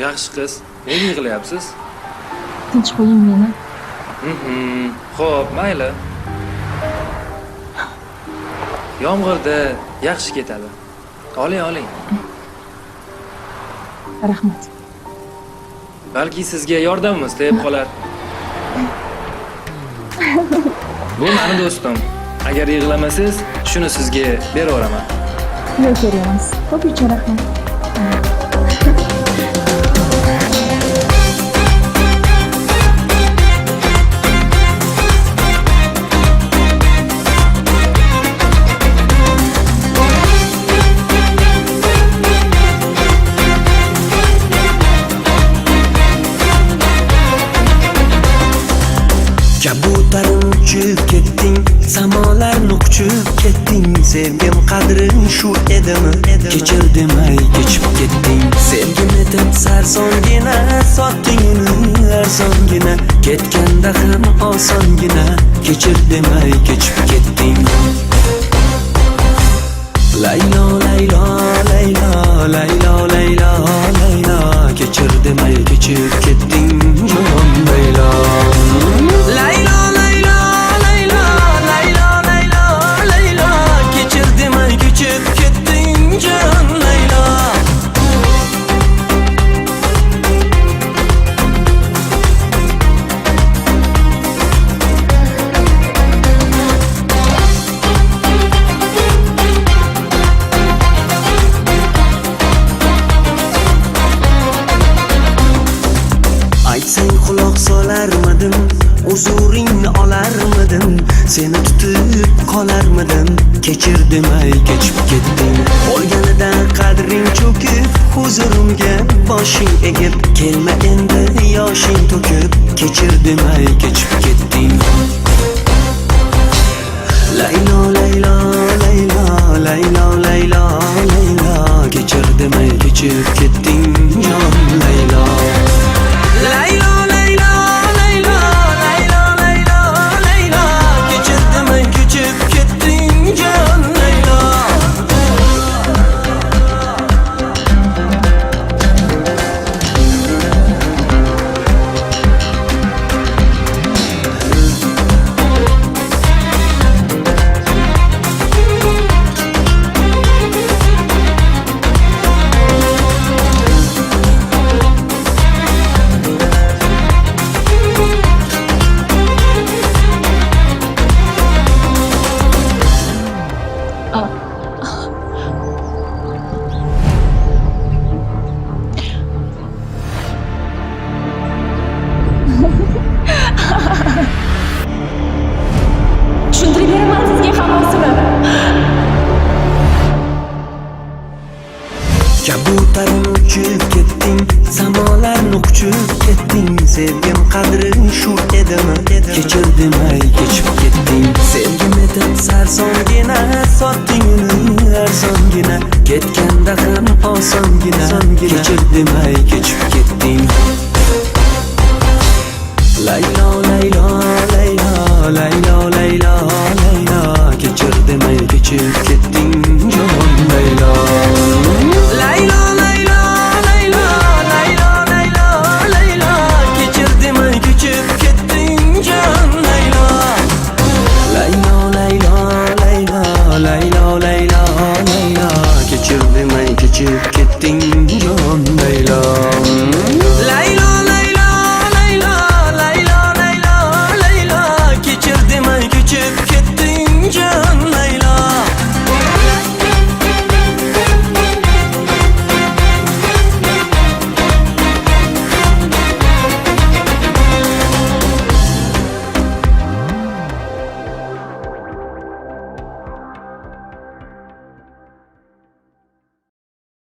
Yaxshi qiz, nega yig'layapsiz? Tinch qo'ying meni. Xo'p, mayli. Yomg'irda yaxshi ketadi. Oling. Rahmat. Balki sizga yordamimiz tegib qolar. Bu meni do'stim. Agar yig'lamasangiz, shuni sizga beraveраman. Yo'q, kerak emas. Ko'p uchun rahmat. Kabutarim uchib ketding, samolarni quchib ketding. Sevgim qadrin shu edimi? Kechir demay kechib ketding. Sevgim etib sarsongina, sotding uni arzongina. Ketganda ham osongina, kechir demay kechib ketding. Laylo, laylo, laylo, laylo, laylo, laylo. Kechir demay kechib ketding, jon laylo. Laylo, laylo, laylo, laylo, laylo, laylo. Kechir demay kechib ketding, jon laylo. Aytsang quloq solarmidim, huzuringni olarmidim, seni tutib qolarmidim. Kechir demay kechib ketding. Qolganida qadring cho'kib, huzurimga boshing egib, kelma endi yoshing to'kib. Kechir demay kechib ketding. Laylo, laylo, laylo, laylo, laylo, laylo. Kechir demay kechib ketding, jon laylo. Laylo, laylo, laylo, laylo, laylo, laylo. Kechir demay kechib ketding, jon laylo. Tushuntirib beraman sizga hammosini. Kabutarim uchib ketding, samolarni quchib ketding. Sevgim qadrin shu edimi? Kechir demay kechib ketding. Sevgim etib sarsongina, sotding uni arzongina. Ketganda ham osongina, kechir demay kechib ketding. Laylo, laylo, laylo, laylo, laylo, laylo. Kechir demay kechib ketding,